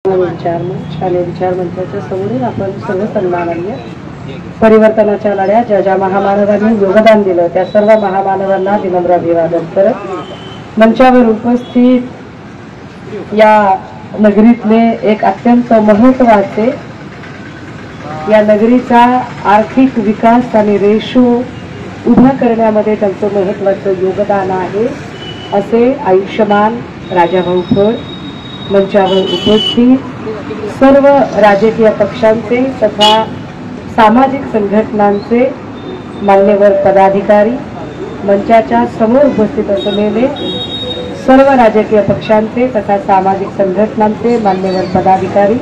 शालेय विचार मंचाच्या समोरील आपण सर्व सन्माननीय परिवर्तनाच्या लढ्यात ज्या ज्या महामानवांनी योगदान दिलं त्या सर्व महामानवांना विनम्र अभिवादन करत मंचावर उपस्थित या नगरीतले एक अत्यंत महत्त्वाचे या नगरीचा आर्थिक विकास आणि रेशो उभा करण्यामध्ये त्यांचं महत्त्वाचं योगदान आहे असे आयुष्यमान राजाभाऊ फड मंचावर उपस्थित सर्व राजकीय पक्षांचे तथा सामाजिक संघटनांचे मान्यवर पदाधिकारी मंचाच्या समोर उपस्थित असलेले सर्व राजकीय पक्षांचे तथा सामाजिक संघटनांचे मान्यवर पदाधिकारी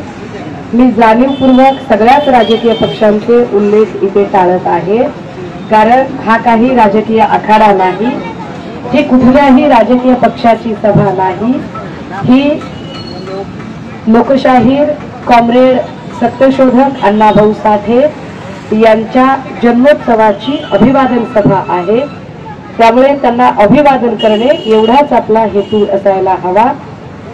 मी जाणीवपूर्वक सगळ्याच राजकीय पक्षांचे उल्लेख इथे टाळत आहे कारण हा काही राजकीय आखाडा नाही ही कुठल्याही राजकीय पक्षाची सभा नाही ही लोकशाहीर कॉम्रेड सत्यशोधक अण्णाभाऊ साठे यांच्या जन्मोत्सवाची अभिवादन सभा आहे त्यामुळे त्यांना अभिवादन करणे एवढाच आपला हेतू असायला हवा।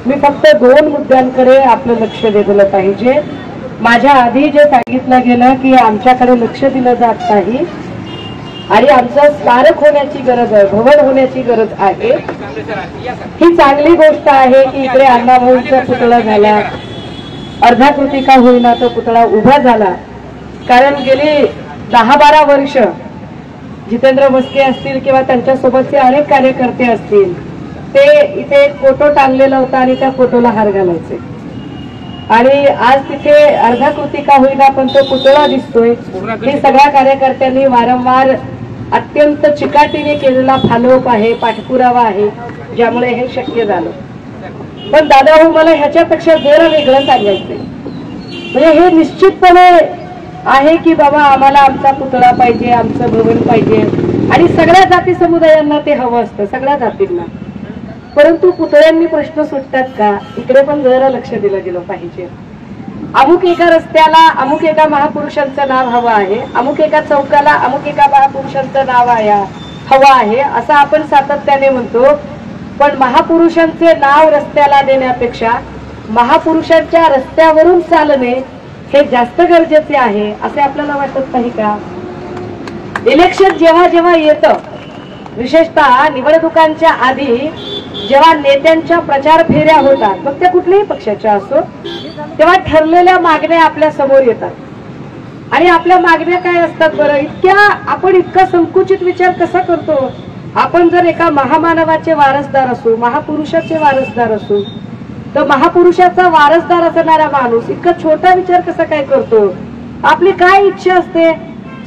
मी फक्त दोन मुद्द्यांकडे आपलं लक्ष दिलं पाहिजे। माझ्या आधी जे सांगितलं गेलं की आमच्याकडे लक्ष दिलं जात नाही आणि आमचं स्मारक होण्याची गरज आहे भवन होण्याची गरज आहे ही चांगली गोष्ट आहे की इकडे अण्णाभाऊंचा पुतळा झाला अर्धाकृती का होईना तो पुतळा उभा झाला कारण गेली 10-12 वर्ष जितेंद्र मस्के असतील किंवा त्यांच्या सोबतचे अनेक कार्यकर्ते असतील ते इथे एक फोटो टांगलेला होता आणि त्या फोटोला हार घालायचे आणि आज तिथे अर्धाकृती का होईना पण तो पुतळा दिसतोय हे सगळ्या कार्यकर्त्यांनी वारंवार अत्यंत चिकाटीने केलेला फॉलोअप आहे पाठपुरावा आहे ज्यामुळे हे शक्य झालं। पण दादा हो मला ह्याच्यापेक्षा जरा वेगळं सांगायचंय म्हणजे हे निश्चितपणे आहे की बाबा आम्हाला आमचा पुतळा पाहिजे आमचं भवन पाहिजे आणि सगळ्या जाती समुदायांना ते हवं असतं सगळ्या जातींना परंतु पुतळ्यांनी प्रश्न सुटतात का इकडे पण जरा लक्ष दिलं गेलं पाहिजे। अमुक एका रस्त्याला अमुक एका महापुरुषांचं नाव हवं आहे अमुक एका चौकाला अमुक एका महापुरुषांचं नाव हवं आहे असं आपण सातत्याने म्हणतो पण महापुरुषांचे नाव रस्त्याला देण्यापेक्षा महापुरुषांच्या रस्त्यावरून चालणे हे जास्त गरजेचे आहे असे आपल्याला वाटत नाही का? इलेक्शन जेव्हा जेव्हा येतं विशेषतः निवडणुकांच्या आधी जेव्हा नेत्यांच्या प्रचार फेऱ्या होतात मग त्या कुठल्याही पक्षाच्या असो तेव्हा ठरलेल्या मागण्या आपल्या समोर येतात आणि आपल्या मागण्या काय असतात बरं आपण इतका संकुचित विचार कसा करतो आपण जर एका महामानवाचे वारसदार असू महापुरुषाचे वारसदार असू तर महापुरुषाचा वारसदार असणारा माणूस इतका छोटा विचार कसा काय करतो आपली काय इच्छा असते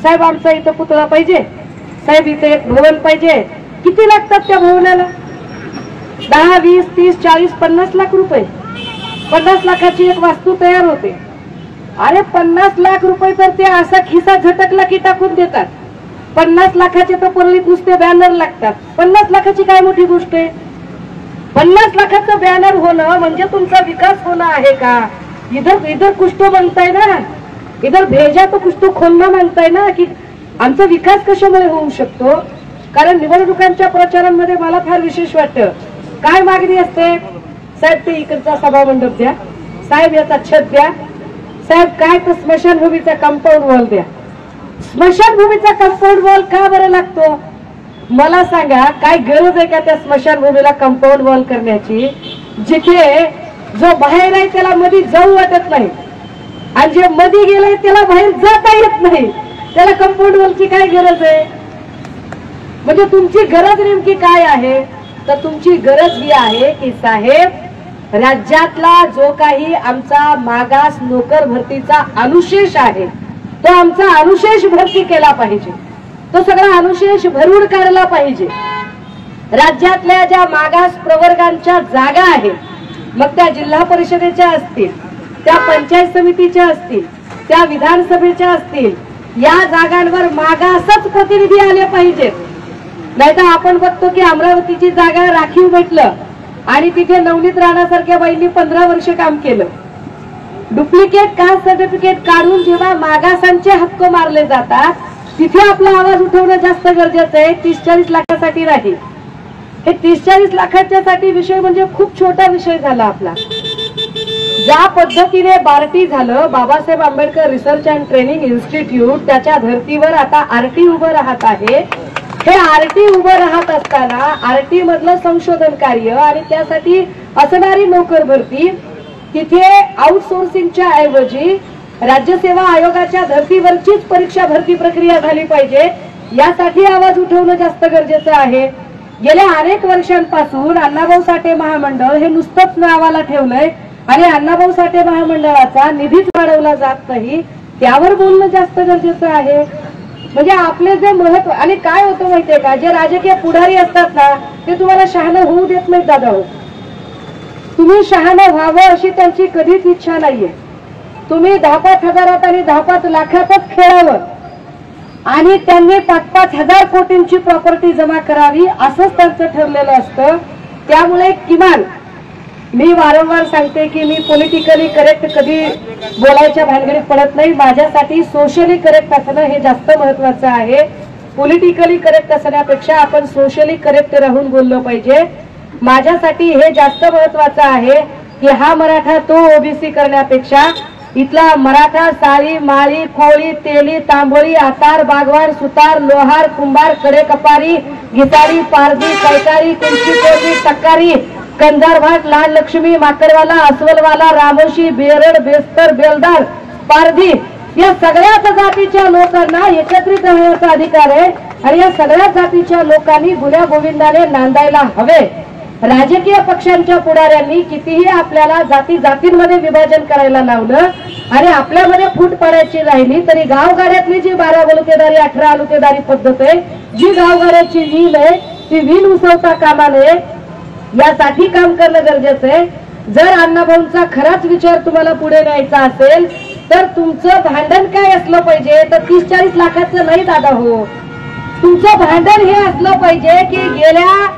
साहेब आमचा इथं पुतळा पाहिजे साहेब इथे एक भवन पाहिजे किती लागतात त्या भवनाला 10, 20, 30, 40, 50 लाख रुपये 50 लाखाची एक वास्तू तयार होते अरे 50 लाख रुपये तर ते असा खिसा झटकला की टाकून देतात 50 लाखाचे तर परळीत नुसते बॅनर लागतात 50 लाखाची काय मोठी गोष्ट आहे 50 लाखाचं बॅनर होणं म्हणजे तुमचा विकास होणं आहे का इधर कुछ तो म्हणताय ना इधर भेजा तो कुछ तो खोलना म्हणताय ना की आमचा विकास कशामुळे होऊ शकतो कारण निवडणुकांच्या प्रचारांमध्ये मला फार विशेष वाटतं काय मागणी असते साहेब ते इकडचा सभा मंडप द्या साहेब याचा छत द्या साहेब काय तर स्मशानभूमीचा कंपाऊंड वॉल द्या स्मशानभूमीचा कंपाऊंड वॉल का बरं लागतो मला सांगा काय गरज आहे का त्या स्मशानभूमीला कंपाऊंड वॉल करण्याची जिथे जो बाहेर आहे त्याला मध्ये जाऊ वाटत नाही आणि जे मध्ये गेलंय त्याला बाहेर जाता येत नाही त्याला कंपाऊंड वॉलची काय गरज आहे म्हणजे तुमची गरज नेमकी काय आहे तर तुमची गरज ही आहे की साहेब राज्यातला जो काही आमचा मागास नोकर भरतीचा अनुशेष आहे तो आमचा अनुशेष भरती केला पाहिजे तो सगळा अनुशेष भरून काढला पाहिजे राज्यातल्या ज्या मागास प्रवर्गांच्या जागा आहेत मग त्या जिल्हा परिषदेच्या असतील त्या पंचायत समितीच्या असतील त्या विधानसभेच्या असतील या जागांवर मागासच प्रतिनिधी आले पाहिजेत नाहीतर आपण बघतो की अमरावतीची जागा राखीव भेटलं आणि तिथे नवनीत राणासारख्या बाईंनी 15 वर्ष काम केलं डुप्लिकेट कास्ट सर्टिफिकेट काढून जेव्हा मागासांचे हक्क मारले जातात तिथे आपला आवाज उठवणं जास्त गरजेचं आहे 30-40 लाखासाठी नाही हे 30-40 लाखाच्या साठी विषय म्हणजे खूप छोटा विषय झाला आपला ज्या पद्धतीने बार्टी झालं, Babasaheb Ambedkar research and training institute त्याच्या धर्तीवर आता आरटी उभं राहत आहे. हे आरटी उभं राहत असताना आरटी मधलं संशोधन कार्य आणि त्यासाठी असणारी नोकर भरती तिथे आउटसोर्सिंगच्या ऐवजी राज्य सेवा आयोगाच्या धर्तीवरचीच परीक्षा भरती प्रक्रिया झाली पाहिजे, यासाठी आवाज उठवणं जास्त गरजेचं आहे. गेल्या अनेक वर्षांपासून अण्णाभाऊ साठे महामंडळ हे नुसतंच नावाला ठेवलंय आणि अण्णाभाऊ साठे महामंडळाचा निधीच वाढवला जात नाही, त्यावर बोलणं जास्त गरजेचं आहे. म्हणजे आपले जे महत्व आणि काय होतं माहितीये का, जे राजकीय पुढारी असतात ना ते तुम्हाला शहाणं होऊ देत नाहीत दादा हो. तुम्ही शहाणं व्हावं अशी त्यांची कधीच इच्छा नाहीये. तुम्ही 10-5 हजारात आणि 10-5 लाखातच खेळावं आणि त्यांनी 5-5 हजार कोटींची प्रॉपर्टी जमा करावी असंच त्यांचं ठरलेलं असतं. त्यामुळे किमान मी वारंवार सांगते की मी पॉलिटिकली करेक्ट कधी बोलायच्या भानगडीत पडत नाही. माझ्यासाठी सोशली करेक्ट असणं हे जास्त महत्वाचं आहे. पॉलिटिकली करेक्ट असण्यापेक्षा आपण सोशली करेक्ट राहून बोललं पाहिजे. माझ्यासाठी हे जास्त महत्वाचं आहे की हा मराठा तो ओबीसी करण्यापेक्षा इथला मराठा साळी माळी कोळी तेली तांबोळी आतार बागवार सुतार लोहार कुंभार कडेकपारी गितारी पारधी कैकारी कुंची टक्कारी कंजारभाट लाल लक्ष्मी माकडवाला अस्वलवाला रामोशी बेरड बेस्तर बेलदार पारधी या सगळ्याच जातीच्या लोकांना एकत्रित राहण्याचा अधिकार आहे आणि या सगळ्या जातीच्या लोकांनी गुण्या गोविंदाने नांदायला हवे. राजकीय पक्षांच्या पुढाऱ्यांनी कितीही आपल्याला जाती जातींमध्ये विभाजन करायला लावलं आणि आपल्यामध्ये फूट पडायची राहिली तरी गावगाड्यातली जी 12 बलुतेदारी 18 अलुतेदारी पद्धत आहे, जी गावगाड्याची वील आहे ती वील उसवता कामा नये, यासाठी काम करणं गरजेचं आहे. जर अण्णाभाऊंचा खराच विचार तुम्हाला पुढे न्यायचा असेल तर तुमचं भांडण काय असलं पाहिजे तर 30-40 लाखाचं नाही दादा हो. तुमचं भांडण हे असलं पाहिजे की गेल्या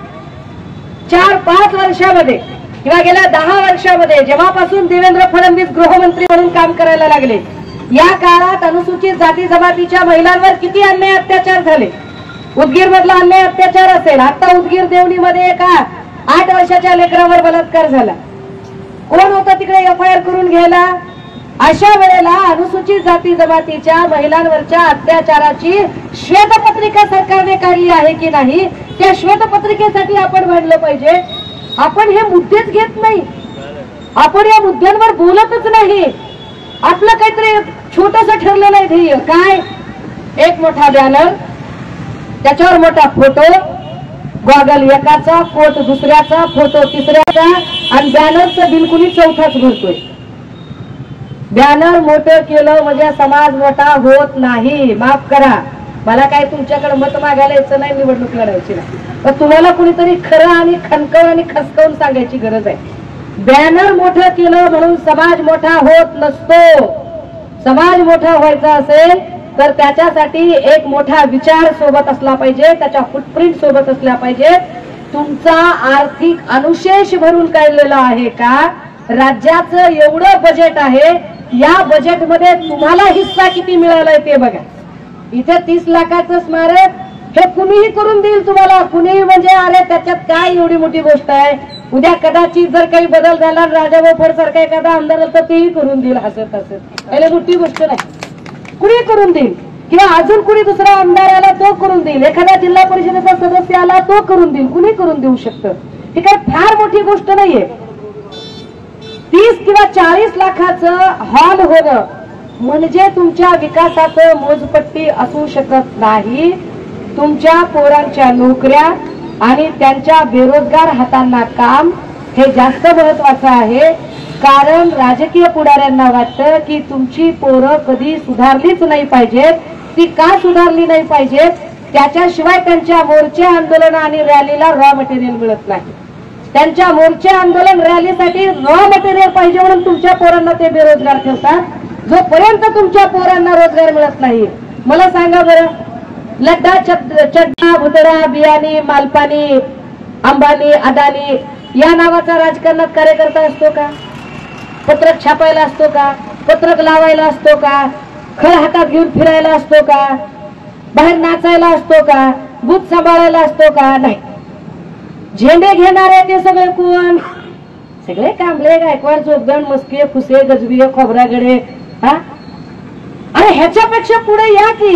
4-5 वर्षामध्ये किंवा गेल्या 10 वर्षामध्ये जेव्हापासून देवेंद्र फडणवीस गृहमंत्री म्हणून काम करायला लागले, या काळात अनुसूचित जाती जमातीच्या महिलांवर किती अन्याय अत्याचार झाले. उदगीर मधला अन्याय अत्याचार असेल, आता उदगीर देवणीमध्ये एका 8 वर्षाच्या लेकरावर बलात्कार झाला. कोण होतं तिकडे एफआयआर करून घ्यायला? अशा वेळेला अनुसूचित जाती जमातीच्या महिलांवरच्या अत्याचाराची श्वेतपत्रिका सरकारने काढली आहे की नाही, त्या श्वेतपत्रिकेसाठी आपण भांडलं पाहिजे. आपण हे मुद्देच घेत नाही, आपण या मुद्द्यांवर बोलतच नाही. आपलं काहीतरी छोटस ठरलेलं आहे ध्येय काय, एक मोठा बॅनर त्याच्यावर मोठा फोटो, गॉगल एकाचा, कोट दुसऱ्याचा, फोटो तिसऱ्याचा आणि बॅनरचं बिल कुणी चौथाच भरतोय. बॅनर मोठं केलं म्हणजे समाज मोठा होत नाही. माफ करा, मला काय तुमच्याकडे मत मागायला यायचं नाही, निवडणूक लढायची नाही, पण तुम्हाला कुणीतरी खरं आणि खणकवून आणि खसकवून सांगायची गरज आहे. बॅनर मोठं केलं म्हणून समाज मोठा होत नसतो. समाज मोठा व्हायचा असेल तर त्याच्यासाठी एक मोठा विचार सोबत असला पाहिजे, त्याच्या फुटप्रिंट सोबत असल्या पाहिजे. तुमचा आर्थिक अनुशेष भरून काढलेला आहे का? राज्याचं एवढं बजेट आहे, या बजेटमध्ये तुम्हाला हिस्सा किती मिळालाय ते बघा. इथे 30 लाखाचं स्मारक हे कुणीही करून देईल तुम्हाला, कुणीही म्हणजे अरे त्याच्यात काय एवढी मोठी गोष्ट आहे. उद्या कदाचित जर काही बदल झाला राजाभाऊ फड सारखा एखादा आमदार तर तेही करून देईल हसत हसत. याला मोठी गोष्ट नाही, कुणी करून देईल. किंवा अजून कुणी दुसरा आमदार आला तो करून देईल, एखादा जिल्हा परिषदेचा सदस्य आला तो करून देईल, कुणी करून देऊ शकतं. ही काय फार मोठी गोष्ट नाहीये. 30 किंवा 40 लाखाचं हॉल होणं म्हणजे तुमच्या विकासाचं मोजपट्टी असू शकत नाही. तुमच्या पोरांच्या नोकऱ्या आणि त्यांच्या बेरोजगार हातांना काम हे जास्त महत्वाचं आहे. कारण राजकीय पुढाऱ्यांना वाटतं की तुमची पोरं कधी सुधारलीच नाही पाहिजेत. ती का सुधारली नाही पाहिजेत? त्याच्याशिवाय त्यांच्या मोर्चे आंदोलन आणि रॅलीला रॉ मटेरियल मिळत नाही. त्यांच्या मोर्चे आंदोलन रॅलीसाठी रॉ मटेरियल पाहिजे म्हणून तुमच्या पोरांना ते बेरोजगार ठेवतात. जोपर्यंत तुमच्या पोरांना रोजगार मिळत नाही, मला सांगा बरं, लड्डा चड्डा भुतडा बियाणी मालपानी अंबानी अदानी या नावाचा राजकारणात कार्यकर्ता असतो का? पत्रक छापायला असतो का? पत्रक लावायला असतो का? खळ हातात घेऊन फिरायला असतो का? बाहेर नाचायला असतो का? बूथ सांभाळायला असतो का? नाही. झेंडे घेणारे ते सगळे कोण? सगळे कांबळे गायकवाड जोगदंड मस्के फुसे गजबी खोबरागडे हा आणि ह्याच्यापेक्षा पुढे या की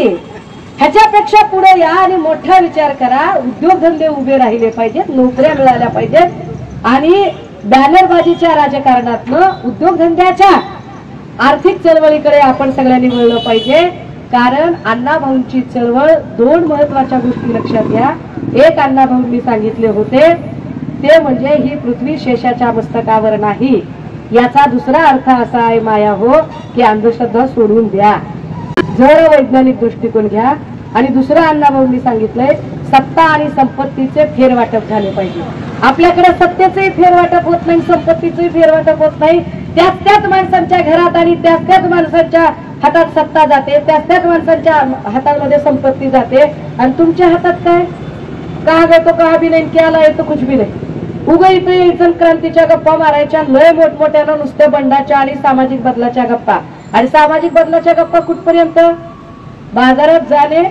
ह्याच्यापेक्षा पुढे या आणि मोठा विचार करा. उद्योगधंदे उभे राहिले पाहिजेत, नोकऱ्या मिळाल्या पाहिजेत आणि बॅनरबाजीच्या राजकारणातनं उद्योगधंद्याच्या आर्थिक चळवळीकडे आपण सगळ्यांनी वळलं पाहिजे. कारण अण्णाभाऊंची चळवळ दोन महत्वाच्या गोष्टी लक्षात घ्या. एक अण्णाभाऊंनी सांगितले होते ते म्हणजे ही पृथ्वी शेषाच्या मस्तकावर नाही. याचा दुसरा अर्थ असा आहे माया हो की अंधश्रद्धा सोडून द्या, जर वैज्ञानिक दृष्टिकोन घ्या. आणि दुसरं अण्णाभाऊंनी सांगितलंय सत्ता आणि संपत्तीचे फेरवाटप झाले पाहिजे. आपल्याकडे सत्तेचंही फेरवाटप होत नाही, संपत्तीचंही फेरवाटप होत नाही. त्याच माणसांच्या घरात आणि त्याच माणसांच्या हातात सत्ता जाते, त्याच माणसांच्या हातामध्ये संपत्ती जाते आणि तुमच्या हातात काय? कहा गए तो कहा भी नाही, क्या लाए तो कुछ भी नाही. उगा इथे क्रांतीच्या गप्पा मारायच्या, लय मोठमोठ्यानं नुसत्या बंडाच्या आणि सामाजिक बदलाच्या गप्पा. आणि सामाजिक बदलाच्या गप्पा कुठपर्यंत? बाजारात जाणे,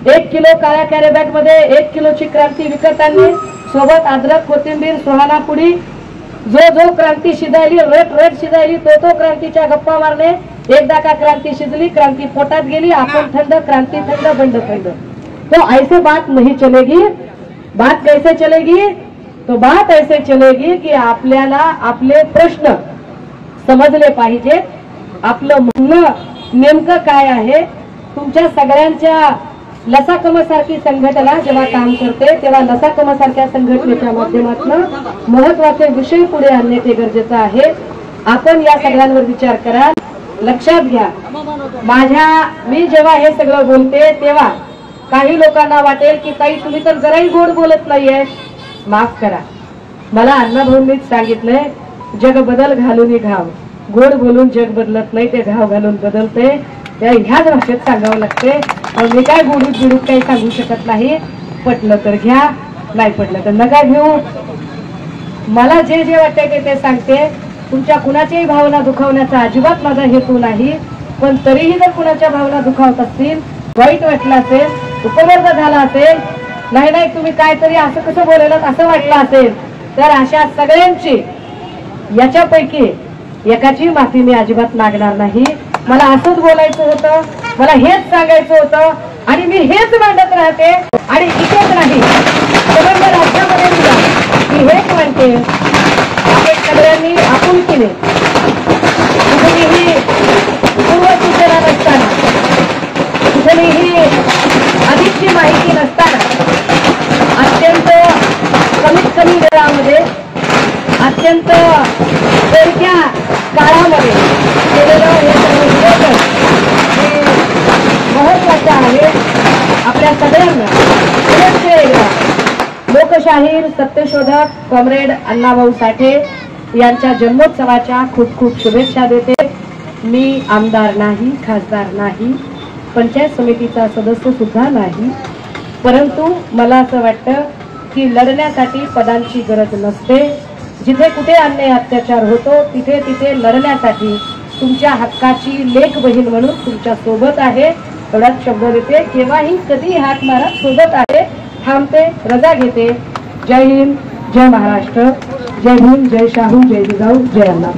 1 किलो काळ्या कॅरी बॅग मध्ये 1 किलोची क्रांती विकत आणणे, सोबत अद्रक कोथिंबीर सुहाना पुडी, जो क्रांती शिजायली रट शिजायली तो क्रांतीच्या गप्पा मारणे. एकदा का क्रांती शिजली, क्रांती पोटात गेली, आपण थंड, क्रांती थंड, बंड थंड. तो ऐसे बात नहीं चलेगी. बात कैसे चलेगी? तो बात ऐसे चलेगी की आपल्याला आपले प्रश्न समजले पाहिजे, आपलं म्हणणं नेमकं काय आहे. तुमच्या सगळ्यांच्या लसाकमासारखी संघटना जेव्हा काम करते तेव्हा लसाकमासारख्या संघटनेच्या माध्यमातून महत्वाचे विषय पुढे आणणे ते गरजेचं आहे. आपण या सगळ्यांवर विचार करा. लक्षात घ्या, मी जेव्हा हे सगळं बोलते तेव्हा काही लोकांना वाटेल की ताई तुम्ही तर जराही गोड बोलत नाहीये. माफ करा, मला अण्णाभाऊंनीच सांगितलंय जग बदल घालून घाव. गोड बोलून जग बदलत नाही, ते घाव घालून बदलते. ह्याच भाषेत सांगावं लागते. मी काय गुडूत बिडूत काही सांगू शकत नाही. पटलं तर घ्या, नाही पटलं तर नका घेऊ. मला जे वाटतंय ते सांगते. तुमच्या कुणाच्याही भावना दुखावण्याचा अजिबात माझा हेतू नाही. पण तरीही जर कुणाच्या भावना दुखावत असतील, वाईट वाटलं असेल, उपवर्ग झाला असेल, नाही तुम्ही काहीतरी असं कसं बोलायलात असं वाटलं असेल, तर अशा सगळ्यांची याच्यापैकी एकाची माफी मी अजिबात मागणार नाही. मला असंच बोलायचं होतं, मला हेच सांगायचं होतं आणि मी हेच मांडत राहते. आणि इथेच नाही, समग्र राज्यामध्ये सुद्धा मी हेच म्हणते. आपण सगळ्यांनी आपुलकीने कुठेही पूर्वसूचना नसताना, कुठेही अधिकची माहिती नसताना, अत्यंत कमी वेळामध्ये, अत्यंत थोडक्या काळामध्ये केलेलं हे सर्व महत्वाचं आहे. आपल्या सगळ्यांना लोकशाहीर सत्यशोधक कॉम्रेड अण्णाभाऊ साठे यांच्या जन्मोत्सवाच्या खूप खूप शुभेच्छा देते. मी आमदार नाही, खासदार नाही, पंचायत समितीचा सदस्य सुद्धा नाही. परंतु मला असं वाटतं की लढण्यासाठी पदांची गरज नसते. जिथे कुठे अन्याय अत्याचार होतो तिथे लढण्यासाठी तुमच्या हक्काची लेक बहीण म्हणून तुमच्या सोबत आहे. एवढाच शब्द देते. केव्हाही कधी हात मारा, सोबत आहे, थांबते, रजा घेते. जय हिंद, जय महाराष्ट्र, जय भीम, जय शाहू, जय जिजाऊ, जय अण्णा.